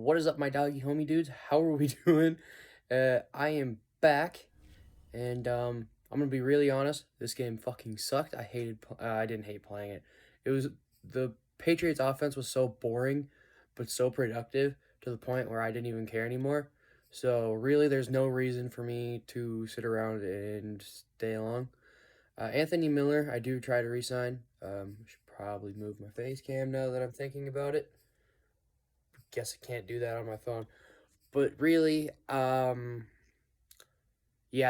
What is up, my doggy homie dudes? How are we doing? I am back, and I'm gonna be really honest. This game fucking sucked. I didn't hate playing it. It was the Patriots' offense was so boring, but so productive to the point where I didn't even care anymore. So really, there's no reason for me to sit around and stay long. Anthony Miller, I do try to resign. Should probably move my face cam now that I'm thinking about it. Guess I can't do that on my phone. But really, yeah,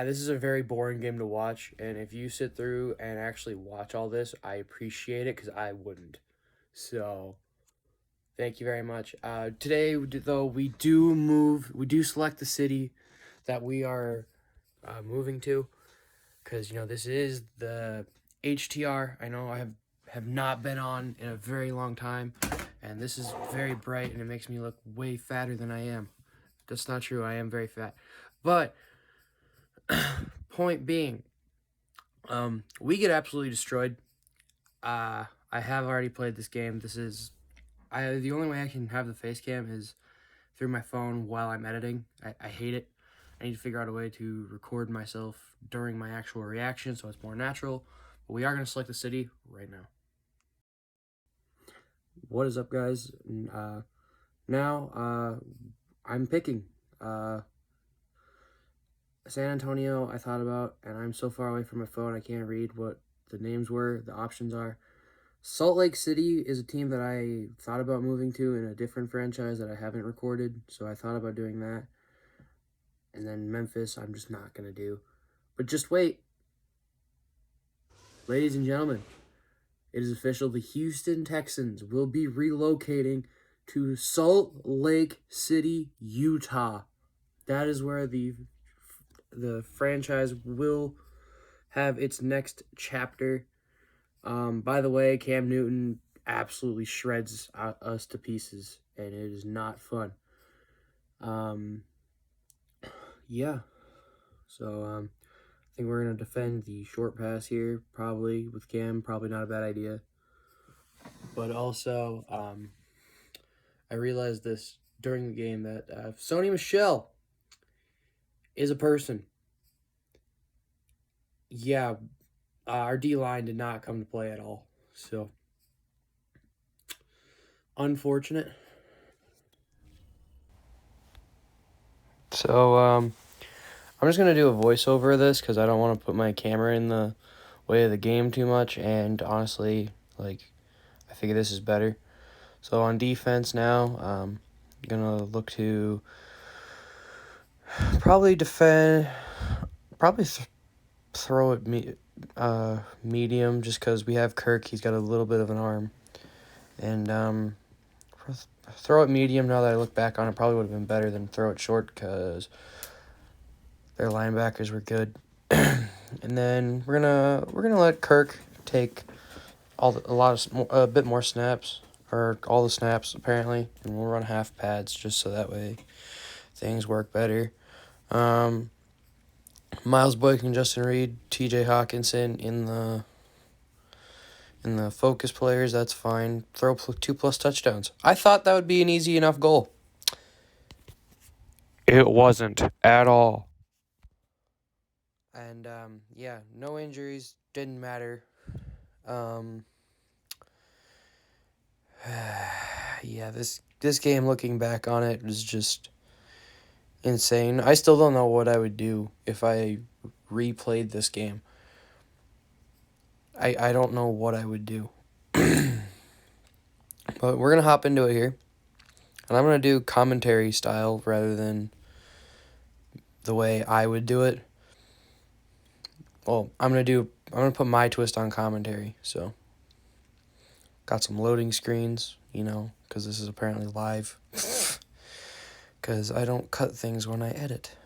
this is a very boring game to watch. And if you sit through and actually watch all this, I appreciate it because I wouldn't. So, thank you very much. Today, though, we do select the city that we are moving to because, this is the HTR. I know have not been on in a very long time, and this is very bright, and it makes me look way fatter than I am. That's not true. I am very fat. But point being, we get absolutely destroyed. I have already played this game. The only way I can have the face cam is through my phone while I'm editing. I hate it. I need to figure out a way to record myself during my actual reaction so it's more natural. But we are going to select the city right now. What is up, guys? Now, I'm picking San Antonio. I thought about, and I'm so far away from my phone I can't read what the names were. The options are Salt Lake City is a team that I thought about moving to in a different franchise that I haven't recorded, so I thought about doing that. And then Memphis, I'm just not going to do. But just wait. Ladies and gentlemen, it is official. The Houston Texans will be relocating to Salt Lake City, Utah. That is where the franchise will have its next chapter. By the way, Cam Newton absolutely shreds us to pieces, and it is not fun. Yeah. So, I think we're going to defend the short pass here, probably, with Cam. Probably not a bad idea. But also, I realized this during the game that Sony Michel is a person. Yeah, our D-line did not come to play at all. So, unfortunate. So, I'm just going to do a voiceover of this because I don't want to put my camera in the way of the game too much. And honestly, I figure this is better. So, on defense now, I'm going to look to probably defend, probably throw it medium just because we have Kirk. He's got a little bit of an arm. And throw it medium now that I look back on it. Probably would have been better than throw it short because their linebackers were good. And then we're gonna let Kirk take a bit more snaps, or all the snaps apparently, and we'll run half pads just so that way things work better. Miles Boykin and Justin Reed, T.J. Hawkinson in the focus players. That's fine. Throw 2+ touchdowns. I thought that would be an easy enough goal. It wasn't at all. And, yeah, no injuries, didn't matter. Yeah, this game, looking back on it, was just insane. I still don't know what I would do if I replayed this game. I don't know what I would do. But we're going to hop into it here. And I'm going to do commentary style rather than the way I would do it. Well, I'm going to put my twist on commentary. So, got some loading screens, because this is apparently live. Because I don't cut things when I edit.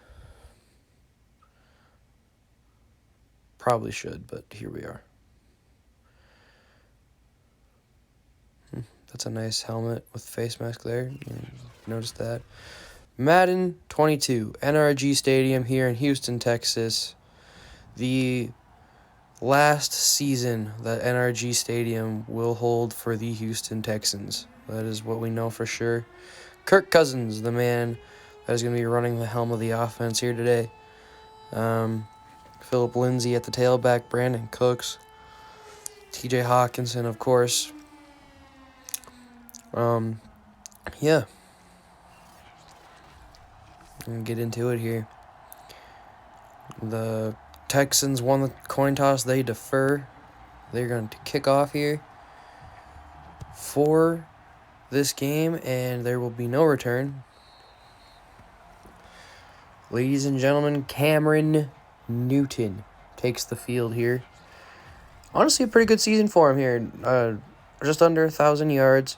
Probably should, but here we are. That's a nice helmet with face mask there. Notice that. Madden 22, NRG Stadium here in Houston, Texas. The last season that NRG Stadium will hold for the Houston Texans. That is what we know for sure. Kirk Cousins, the man that is going to be running the helm of the offense here today. Philip Lindsay at the tailback, Brandon Cooks, TJ Hawkinson, of course. Yeah. I'm going to get into it here. The Texans won the coin toss. They defer. They're going to kick off here for this game, and there will be no return. Ladies and gentlemen, Cameron Newton takes the field here. Honestly, a pretty good season for him here. Just under 1,000 yards,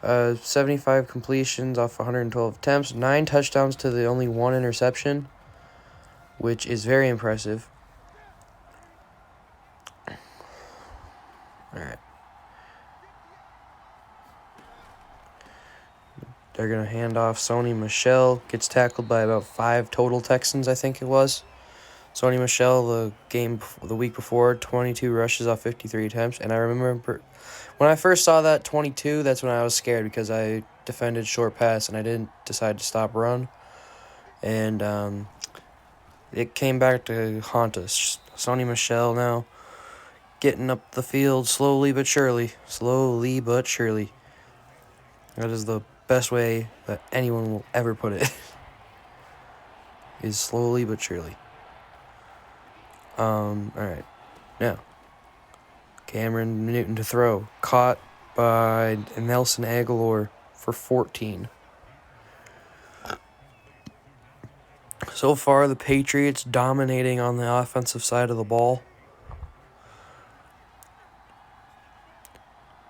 75 completions off 112 attempts, 9 touchdowns to the only 1 interception, which is very impressive. All right. They're going to hand off. Sony Michel gets tackled by about 5 total Texans, I think it was. Sony Michel, the week before, 22 rushes off 53 attempts. And I remember when I first saw that 22, that's when I was scared because I defended short pass and I didn't decide to stop run. And it came back to haunt us. Sony Michel now getting up the field slowly but surely. Slowly but surely. That is the best way that anyone will ever put it. Is slowly but surely. Alright. Now, Cameron Newton to throw. Caught by Nelson Aguilar for 14. So far, the Patriots dominating on the offensive side of the ball.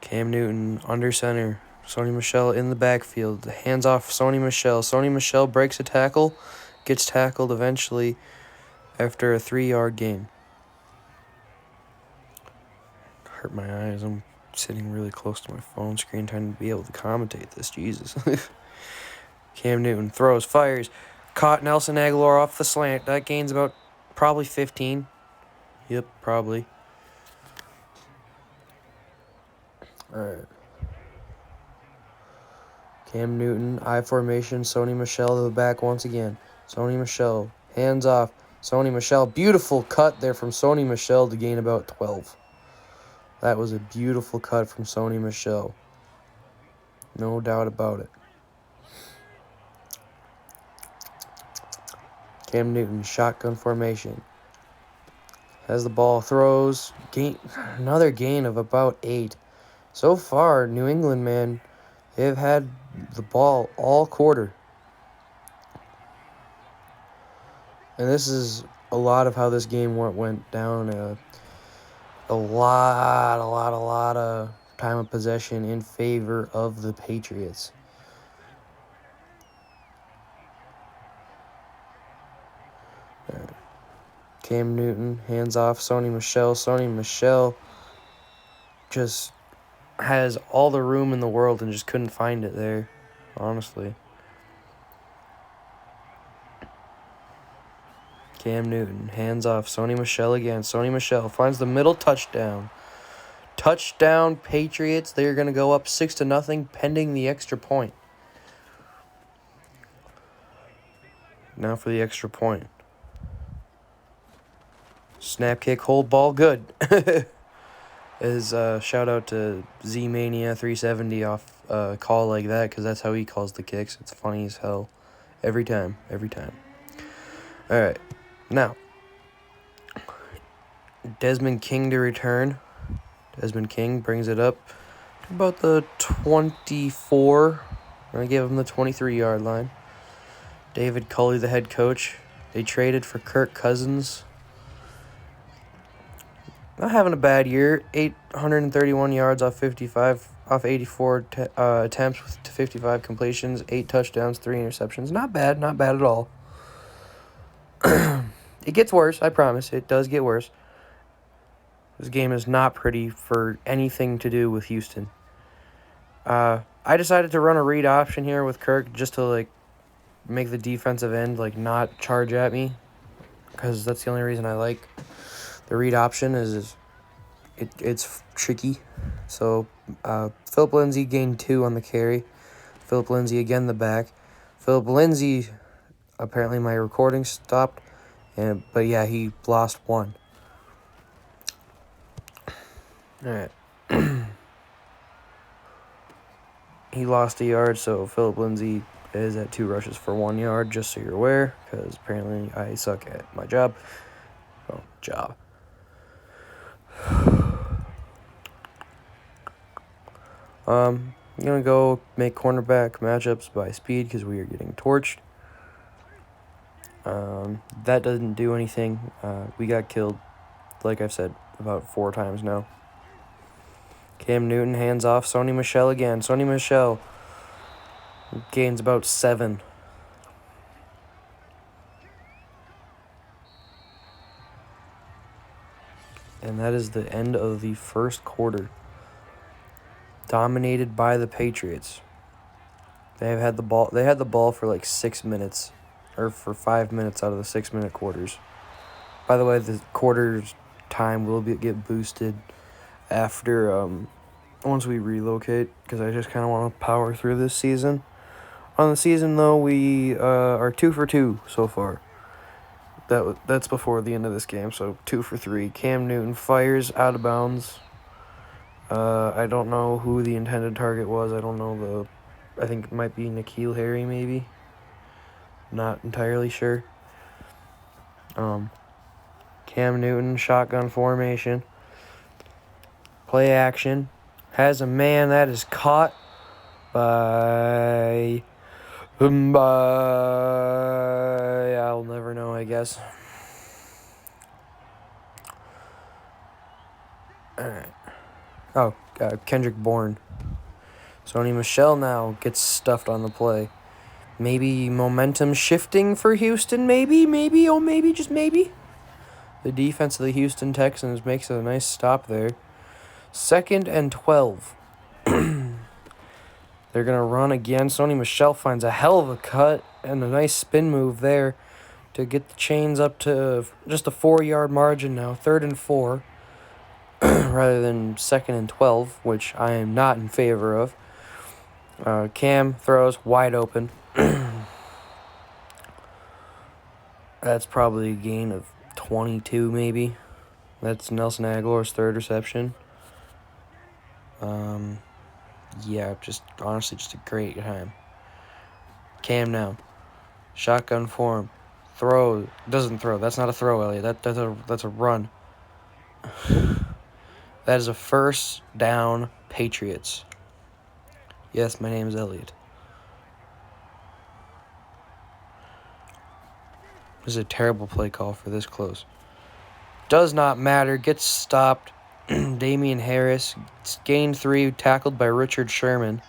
Cam Newton under center. Sony Michel in the backfield. Hands off Sony Michel. Sony Michel breaks a tackle. Gets tackled eventually after a 3-yard gain. Hurt my eyes. I'm sitting really close to my phone screen trying to be able to commentate this. Jesus. Cam Newton throws, fires. Caught Nelson Aguilar off the slant. That gains about probably 15. Yep, probably. All right. Cam Newton, I formation, Sony Michel to the back once again. Sony Michel, hands off. Sony Michel, beautiful cut there from Sony Michel to gain about 12. That was a beautiful cut from Sony Michel. No doubt about it. Cam Newton, shotgun formation. Has the ball, throws, another gain of about 8. So far, New England, man, they've had the ball all quarter. And this is a lot of how this game went down. A lot of time of possession in favor of the Patriots. Cam Newton, hands off, Sony Michel. Sony Michel just has all the room in the world and just couldn't find it there, honestly. Cam Newton, hands off, Sony Michel again. Sony Michel finds the middle touchdown. Touchdown, Patriots. They're going to go up 6-0 pending the extra point. Now for the extra point. Snap, kick, hold, ball, good. Is shout out to Z-Mania 370 off call like that, because that's how he calls the kicks. It's funny as hell. Every time. All right. Now, Desmond King to return. Desmond King brings it up to about the 24. I'm going to give him the 23-yard line. David Culley, the head coach. They traded for Kirk Cousins. Not having a bad year. 831 yards off 84 attempts to 55 completions, 8 touchdowns, 3 interceptions. Not bad at all. It gets worse, I promise. It does get worse. This game is not pretty for anything to do with Houston. I decided to run a read option here with Kirk just to make the defensive end not charge at me, because that's the only reason I like the read option. It's tricky. So Philip Lindsay gained 2 on the carry Philip Lindsay again, the back. Philip Lindsay, apparently my recording stopped, but yeah, he lost one. All right. He lost a yard, so Philip Lindsay is at 2 rushes for 1 yard, just so you're aware, because apparently I suck at my job. Oh, job. I'm going to go make cornerback matchups by speed because we are getting torched. That doesn't do anything. We got killed, like I've said, about 4 times now. Cam Newton hands off Sony Michel again. Sony Michel gains about 7. And that is the end of the first quarter. Dominated by the Patriots. They had the ball for like 6 minutes, or for 5 minutes out of the 6-minute quarters. By the way, the quarters time will get boosted after once we relocate, because I just kind of want to power through this season. On the season, though, we are 2 for 2 so far. That's before the end of this game, so 2 for 3. Cam Newton fires out of bounds. I don't know who the intended target was. I think it might be N'Keal Harry, maybe. Not entirely sure. Cam Newton, shotgun formation. Play action. Has a man that is caught by... I'll never know, I guess. Alright. Oh, Kendrick Bourne. Sony Michel now gets stuffed on the play. Maybe momentum shifting for Houston, maybe, just maybe. The defense of the Houston Texans makes a nice stop there. 2nd and 12. They're going to run again. Sony Michel finds a hell of a cut and a nice spin move there to get the chains up to just a 4-yard margin now. 3rd and 4 rather than 2nd and 12, which I am not in favor of. Cam throws wide open. That's probably a gain of 22 maybe. That's Nelson Aguilar's 3rd reception. Yeah, honestly just a great time. Cam now. Shotgun form. Throw. Doesn't throw. That's not a throw, Elliot. That's a run. That is a 1st down, Patriots. Yes, my name is Elliot. This is a terrible play call for this close. Does not matter. Gets stopped. Damian Harris. Gained 3. Tackled by Richard Sherman.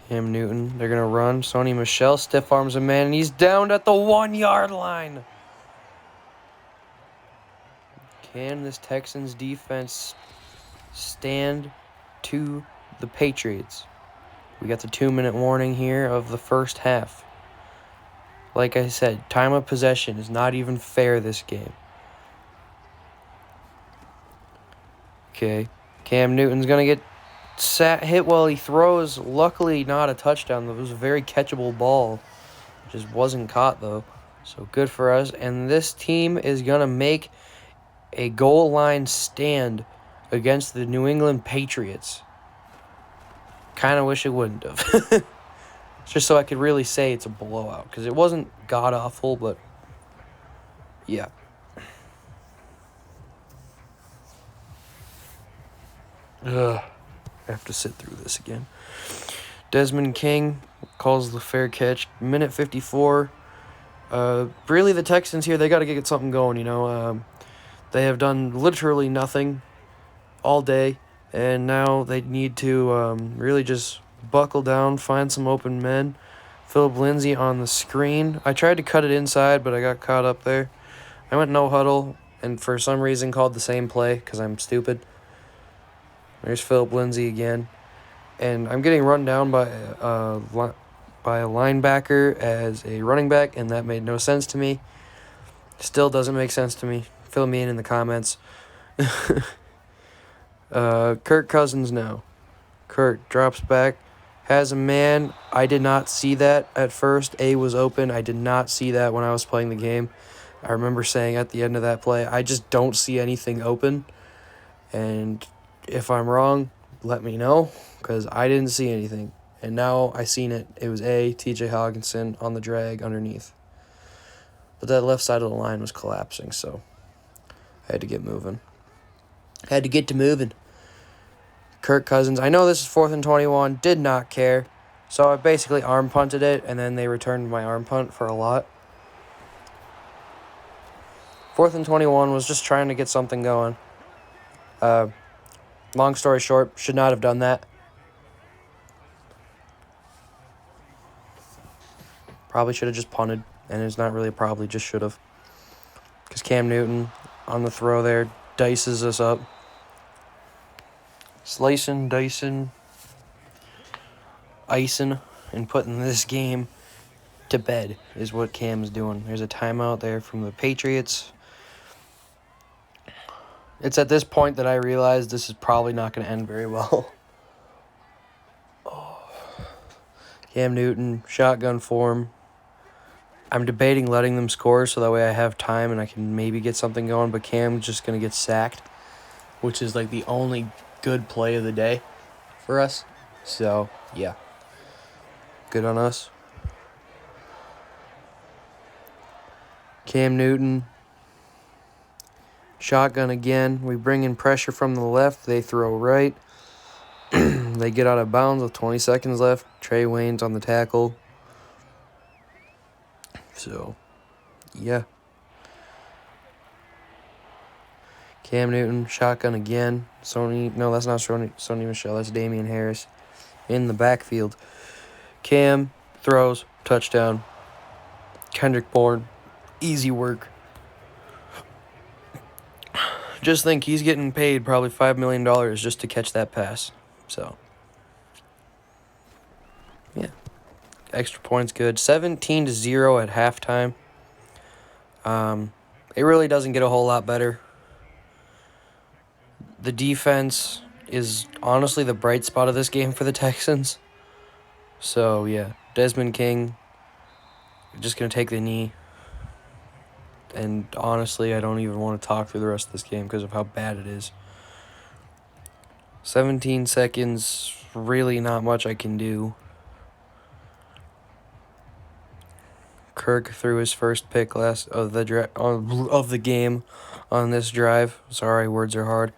Cam Newton. They're going to run. Sony Michel stiff arms a man, and he's down at the 1-yard line. Can this Texans defense stand to the Patriots? We got the 2-minute warning here of the first half. Like I said, time of possession is not even fair this game. Okay, Cam Newton's going to get hit while he throws. Luckily, not a touchdown. It was a very catchable ball. Just wasn't caught, though. So good for us. And this team is going to make a goal line stand against the New England Patriots. Kind of wish it wouldn't have. Just so I could really say it's a blowout. Because it wasn't god-awful, but yeah. Ugh. I have to sit through this again. Desmond King calls the fair catch. Minute 54. Really, the Texans here, they got to get something going, you know. They have done literally nothing all day. And now they need to really just buckle down, find some open men. Philip Lindsay on the screen. I tried to cut it inside, but I got caught up there. I went no huddle, and for some reason called the same play because I'm stupid. There's Philip Lindsay again. And I'm getting run down by a linebacker as a running back, and that made no sense to me. Still doesn't make sense to me. Fill me in the comments. Kirk Cousins now. Kirk drops back. Has a man. I did not see that at first. A was open. I did not see that when I was playing the game. I remember saying at the end of that play, I just don't see anything open. And if I'm wrong, let me know, because I didn't see anything. And now I seen it. It was T.J. Hawkinson on the drag underneath. But that left side of the line was collapsing, so I had to get moving. Had to get to moving. Kirk Cousins. I know this is 4th and 21. Did not care. So I basically arm punted it, and then they returned my arm punt for a lot. 4th and 21 was just trying to get something going. Long story short, should not have done that. Probably should have just punted, and it's not really probably, just should have. Because Cam Newton on the throw there dices us up. Slicing, dicing, icing, and putting this game to bed is what Cam's doing. There's a timeout there from the Patriots. It's at this point that I realize this is probably not going to end very well. Cam Newton, shotgun form. I'm debating letting them score so that way I have time and I can maybe get something going, but Cam's just going to get sacked, which is like the only good play of the day for us. So, yeah. Good on us. Cam Newton. Shotgun again. We bring in pressure from the left. They throw right. They get out of bounds with 20 seconds left. Trey Wayne's on the tackle. So, yeah. Cam Newton, shotgun again. No, that's not Sony Michel. That's Damian Harris in the backfield. Cam throws, touchdown. Kendrick Bourne, easy work. Just think he's getting paid probably $5 million just to catch that pass. So, yeah. Extra points good. 17-0 at halftime. It really doesn't get a whole lot better. The defense is honestly the bright spot of this game for the Texans. So, yeah. Desmond King, just going to take the knee. And honestly, I don't even want to talk through the rest of this game because of how bad it is. 17 seconds, really not much I can do. Kirk threw his first pick of the game on this drive. Sorry, words are hard.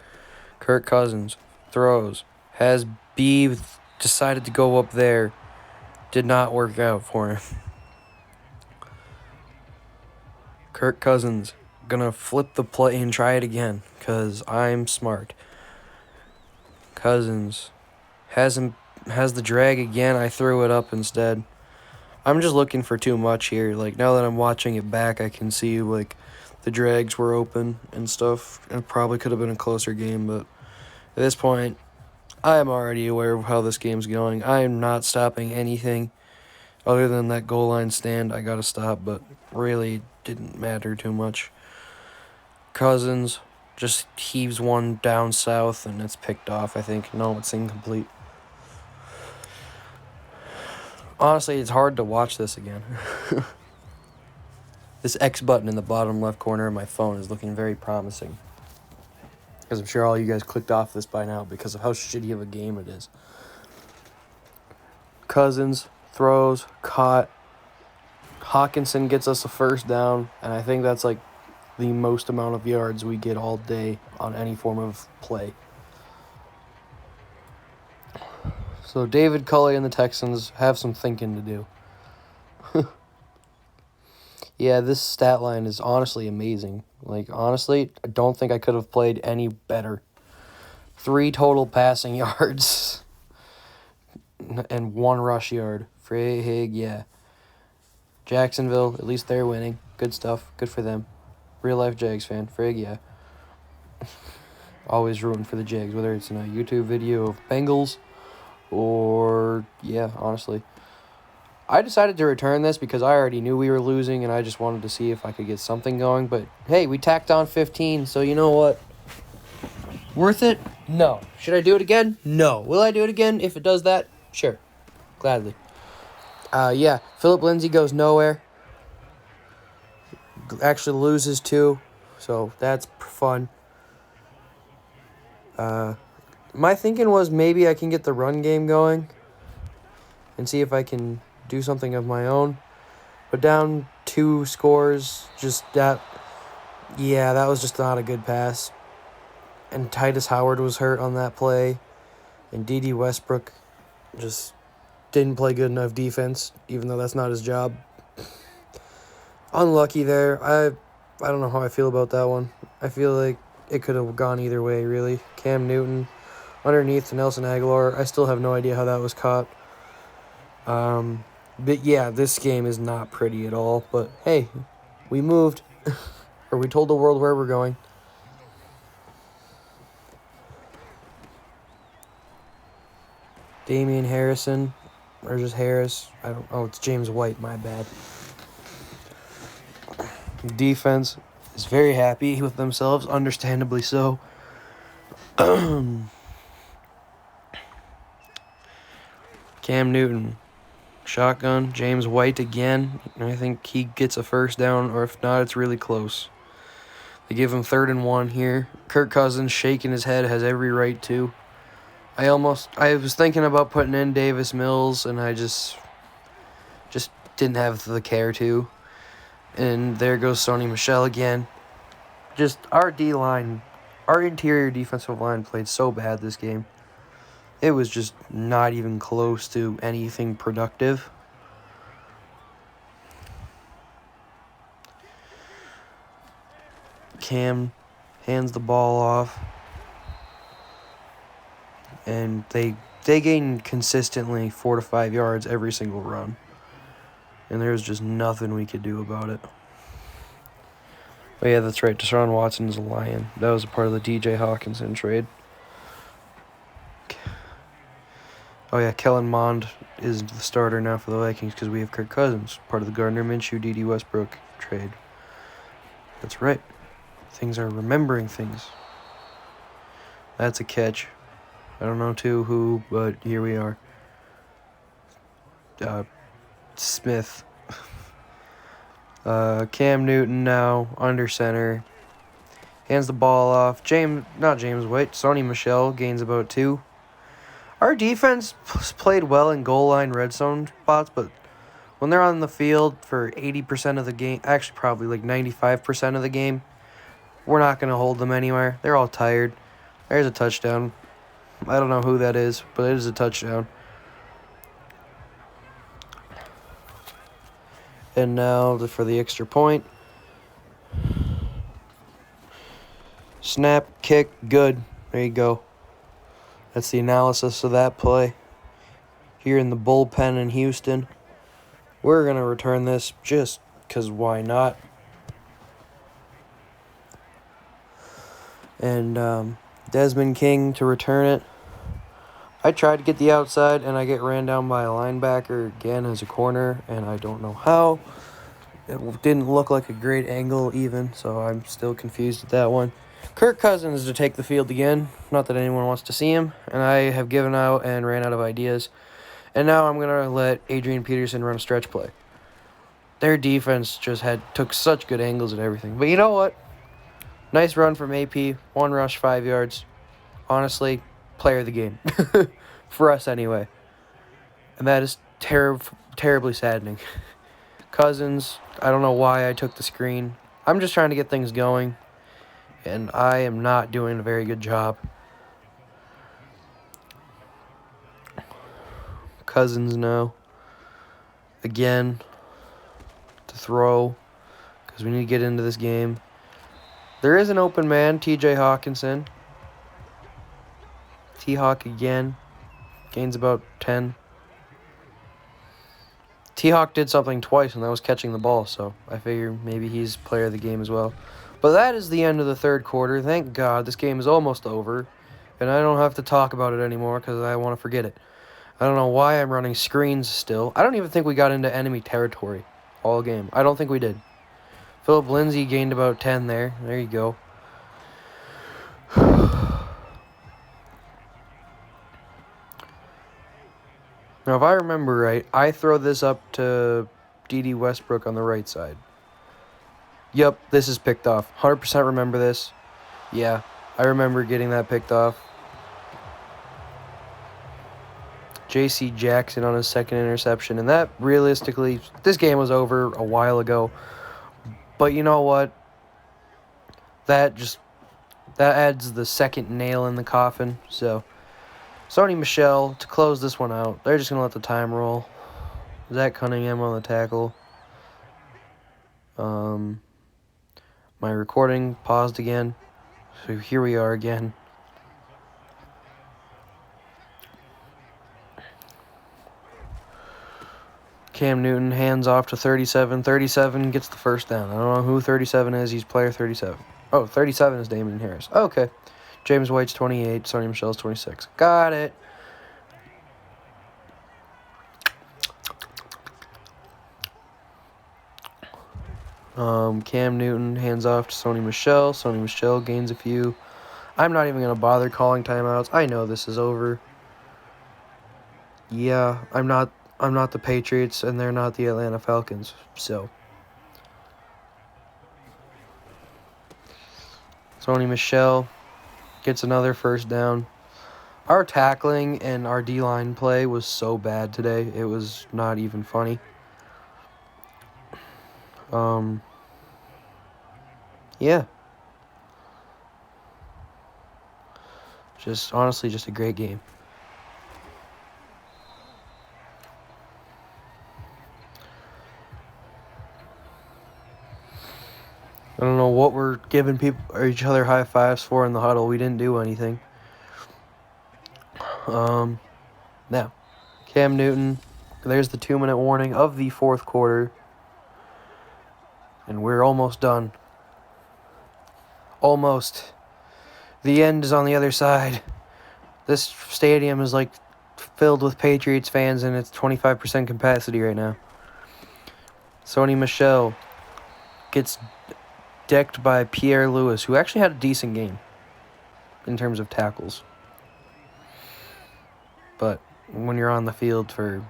Kirk Cousins throws. Has B decided to go up there. Did not work out for him. Kirk Cousins gonna flip the play and try it again because I'm smart. Cousins has the drag again. I threw it up instead. I'm just looking for too much here. Like, now that I'm watching it back, I can see like the drags were open and stuff. It probably could have been a closer game, but at this point, I am already aware of how this game's going. I am not stopping anything other than that goal line stand. I gotta stop, but really didn't matter too much. Cousins just heaves one down south, and it's picked off, I think. No, it's incomplete. Honestly, it's hard to watch this again. This X button in the bottom left corner of my phone is looking very promising. Because I'm sure all you guys clicked off this by now because of how shitty of a game it is. Cousins throws, caught. Hawkinson gets us a first down, and I think that's like the most amount of yards we get all day on any form of play. So David Culley and the Texans have some thinking to do. Yeah, this stat line is honestly amazing. Like, honestly, I don't think I could have played any better. 3 total passing yards and 1 rush yard. Frig, yeah. Jacksonville, at least they're winning. Good stuff. Good for them. Real life Jags fan. Frig, yeah. Always rooting for the Jags, whether it's in a YouTube video of Bengals or, yeah, honestly. I decided to return this because I already knew we were losing and I just wanted to see if I could get something going. But hey, we tacked on 15, so you know what? Worth it? No. Should I do it again? No. Will I do it again if it does that? Sure. Gladly. Yeah, Philip Lindsay goes nowhere. Actually loses 2, so that's fun. My thinking was maybe I can get the run game going and see if I can do something of my own. But down 2 scores, just that, yeah, that was just not a good pass. And Titus Howard was hurt on that play. And D.D. Westbrook just didn't play good enough defense, even though that's not his job. Unlucky there. I don't know how I feel about that one. I feel like it could have gone either way, really. Cam Newton underneath to Nelson Aguilar. I still have no idea how that was caught. But yeah, this game is not pretty at all. But hey, we moved. Or we told the world where we're going. Damian Harrison. Or just Harris. It's James White, my bad. Defense is very happy with themselves, understandably so. Cam Newton, shotgun, James White again. I think he gets a first down, or if not, it's really close. They give him 3rd and 1 here. Kirk Cousins shaking his head, has every right to. I was thinking about putting in Davis Mills, and I just didn't have the care to. And there goes Sony Michel again. Just our D-line, our interior defensive line played so bad this game. It was just not even close to anything productive. Cam hands the ball off. And they gain consistently 4 to 5 yards every single run. And there's just nothing we could do about it. Oh, yeah, that's right. Deshaun Watson is a Lion. That was a part of the DJ Hawkinson trade. Oh, yeah, Kellen Mond is the starter now for the Vikings because we have Kirk Cousins, part of the Gardner Minshew, D.D. Westbrook trade. That's right. Things are remembering things. That's a catch. I don't know to who, but here we are. Smith. Cam Newton now under center. Hands the ball off. Not James White. Sony Michel gains about 2. Our defense played well in goal line red zone spots, but when they're on the field for 80% of the game, actually probably like 95% of the game, we're not going to hold them anywhere. They're all tired. There's a touchdown. I don't know who that is, but it is a touchdown. And now for the extra point. Snap, kick, good. There you go. That's the analysis of that play. Here in the bullpen in Houston. We're going to return this just because why not? And Desmond King to return it. I tried to get the outside, and I get ran down by a linebacker again as a corner, and I don't know how. It didn't look like a great angle even, so I'm still confused at that one. Kirk Cousins to take the field again. Not that anyone wants to see him, and I have given out and ran out of ideas. And now I'm going to let Adrian Peterson run a stretch play. Their defense just took such good angles and everything. But you know what? Nice run from AP. 1 rush, 5 yards. Honestly, player of the game. For us anyway. And that is terribly saddening. Cousins, I don't know why I took the screen. I'm just trying to get things going. And I am not doing a very good job. Cousins now. Again. To throw. Because we need to get into this game. There is an open man, TJ Hawkinson. T-Hawk again. Gains about 10. T-Hawk did something twice, and that was catching the ball, so I figure maybe he's player of the game as well. But that is the end of the third quarter. Thank God this game is almost over, and I don't have to talk about it anymore because I want to forget it. I don't know why I'm running screens still. I don't even think we got into enemy territory all game. I don't think we did. Philip Lindsay gained about 10 there. There you go. Now, if I remember right, I throw this up to D.D. Westbrook on the right side. Yep, this is picked off. 100% remember this. Yeah, I remember getting that picked off. J.C. Jackson on his second interception. And that, realistically, this game was over a while ago. But you know what? That adds the second nail in the coffin. So, Sony Michel to close this one out. They're just going to let the time roll. Zach Cunningham on the tackle. My recording paused again. So here we are again. Cam Newton hands off to 37. 37 gets the first down. I don't know who 37 is. He's player 37. Oh, 37 is Damian Harris. Okay. James White's 28. Sony Michel's 26. Got it. Cam Newton hands off to Sony Michel. Sony Michel gains a few. I'm not even going to bother calling timeouts. I know this is over. Yeah, I'm not the Patriots, and they're not the Atlanta Falcons. So, Sony Michel gets another first down. Our tackling and our D-line play was so bad today. It was not even funny. Yeah. Honestly, just a great game. I don't know what we're giving people or each other high fives for in the huddle. We didn't do anything. Now, Cam Newton. There's the 2-minute warning of the fourth quarter. And we're almost done. Almost. The end is on the other side. This stadium is like filled with Patriots fans, and it's 25% capacity right now. Sony Michel gets decked by Pierre Lewis, who actually had a decent game in terms of tackles. But when you're on the field for,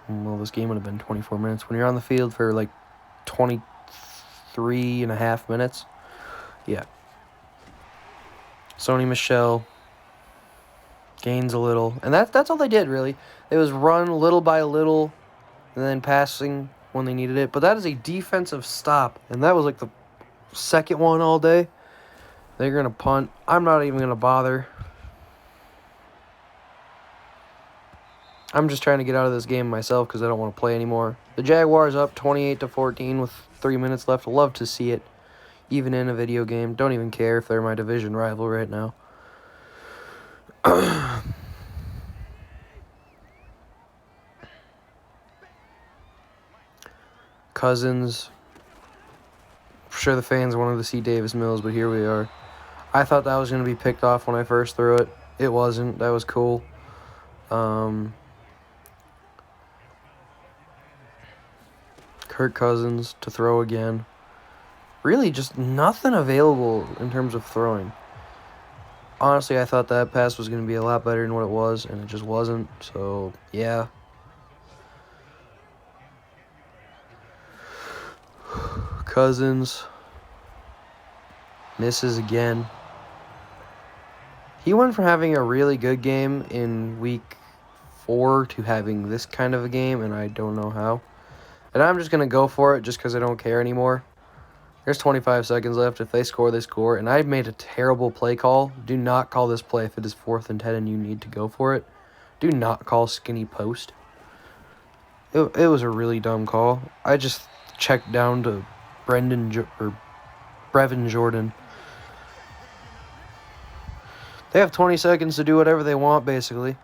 well, this game would have been 24 minutes. When you're on the field for like 23 and a half minutes, yeah. Sony Michel gains a little. And that's all they did, really. It was run little by little and then passing when they needed it. But that is a defensive stop. And that was like the second one all day. They're going to punt. I'm not even going to bother. I'm just trying to get out of this game myself because I don't want to play anymore. The Jaguars up 28-14 with 3 minutes left. Love to see it. Even in a video game. Don't even care if they're my division rival right now. Cousins. I'm sure the fans wanted to see Davis Mills, but here we are. I thought that was going to be picked off when I first threw it. It wasn't. That was cool. Kirk Cousins to throw again. Really just nothing available in terms of throwing. Honestly, I thought that pass was going to be a lot better than what it was, and it just wasn't. So, yeah. Cousins misses again. He went from having a really good game in week 4 to having this kind of a game, and I don't know how. And I'm just going to go for it just because I don't care anymore. There's 25 seconds left. If they score, they score. And I made a terrible play call. Do not call this play if it is 4th and 10 and you need to go for it. Do not call skinny post. It was a really dumb call. I just checked down to Brevin Jordan. They have 20 seconds to do whatever they want, basically.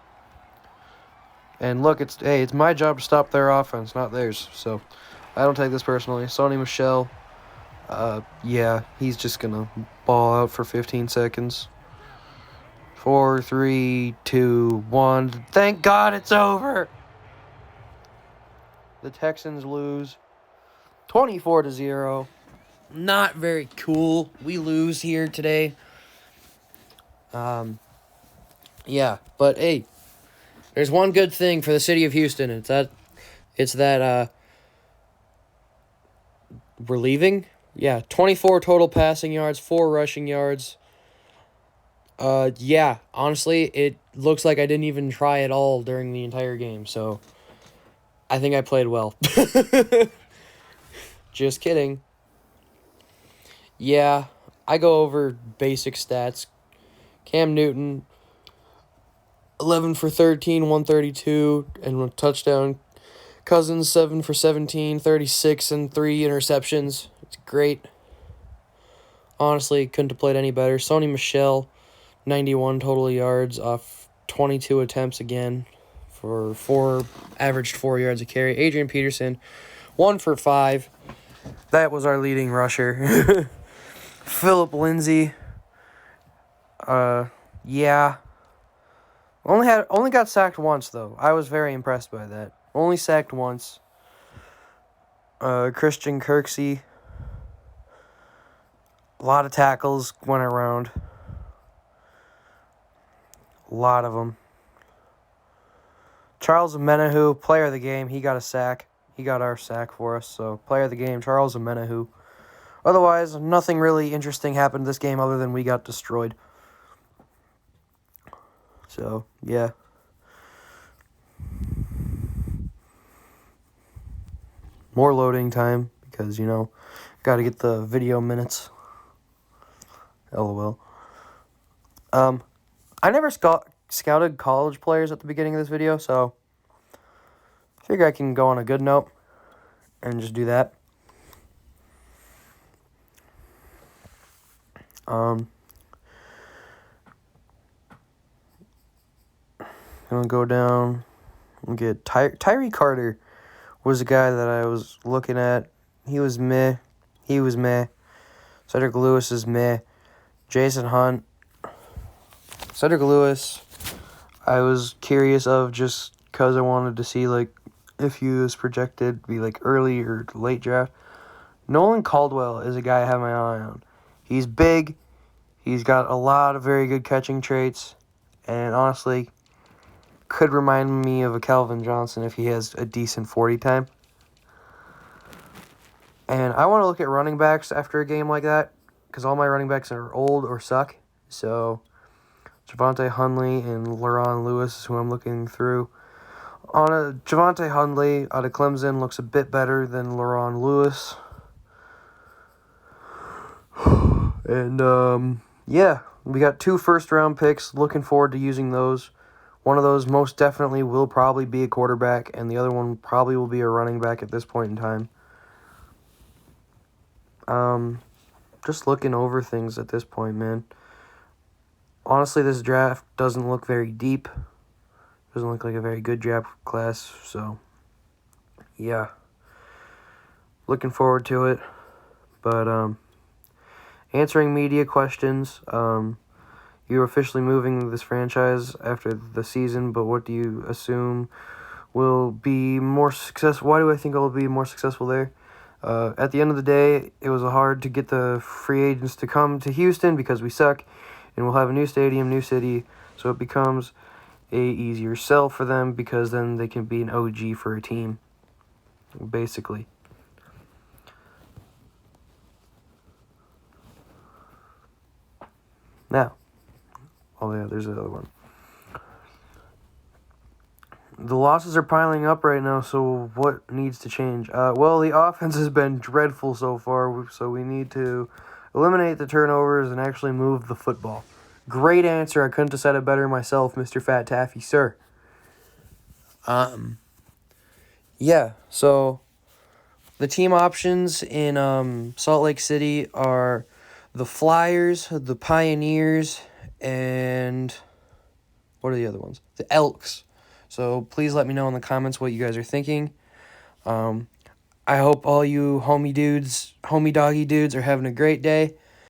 And look, it's my job to stop their offense, not theirs. So I don't take this personally. Sony Michel. Yeah, he's just going to ball out for 15 seconds. 4, 3, 2, 1. Thank God it's over. The Texans lose 24-0. Not very cool. We lose here today. Yeah, but hey, there's one good thing for the city of Houston. It's that we're leaving. Yeah, 24 total passing yards, 4 rushing yards. Yeah, honestly, it looks like I didn't even try at all during the entire game, so I think I played well. Just kidding. Yeah, I go over basic stats. Cam Newton, 11 for 13, 132, and a touchdown. Cousins, 7 for 17, 36, and 3 interceptions. It's great. Honestly, couldn't have played any better. Sony Michel, 91 total yards off 22 attempts again averaged 4 yards a carry. Adrian Peterson, 1 for 5. That was our leading rusher. Philip Lindsay, yeah. Only got sacked once, though. I was very impressed by that. Only sacked once. Christian Kirksey, a lot of tackles went around. A lot of them. Charles Menahu, player of the game, he got a sack. He got our sack for us, so player of the game, Charles Menahu. Otherwise, nothing really interesting happened this game other than we got destroyed. So, yeah. More loading time because, got to get the video minutes. LOL. I never scouted college players at the beginning of this video, so I figure I can go on a good note and just do that. Gonna go down and get Tyree Carter was a guy that I was looking at. He was meh. Cedric Lewis is meh. Jason Hunt. Cedric Lewis, I was curious of just because I wanted to see if he was projected to be early or late draft. Nolan Caldwell is a guy I have my eye on. He's big. He's got a lot of very good catching traits. And honestly, could remind me of a Calvin Johnson if he has a decent 40 time. And I want to look at running backs after a game like that because all my running backs are old or suck. So Javonte Hundley and Leron Lewis is who I'm looking through. Javonte Hundley out of Clemson looks a bit better than Leron Lewis. And, yeah, we got 2 first-round picks. Looking forward to using those. One of those most definitely will probably be a quarterback, and the other one probably will be a running back at this point in time. Just looking over things at this point, man. Honestly, this draft doesn't look very deep. Doesn't look like a very good draft class, so yeah. Looking forward to it. But answering media questions. You're officially moving this franchise after the season, but what do you assume will be more successful? Why do I think it will be more successful there? At the end of the day, it was hard to get the free agents to come to Houston because we suck, and we'll have a new stadium, new city, so it becomes a easier sell for them because then they can be an OG for a team, basically. Now, oh yeah, there's another one. The losses are piling up right now, so what needs to change? Well, the offense has been dreadful so far, so we need to eliminate the turnovers and actually move the football. Great answer. I couldn't have said it better myself, Mr. Fat Taffy, sir. Yeah, so the team options in Salt Lake City are the Flyers, the Pioneers, and what are the other ones? The Elks. So please let me know in the comments what you guys are thinking. I hope all you homie doggy dudes are having a great day.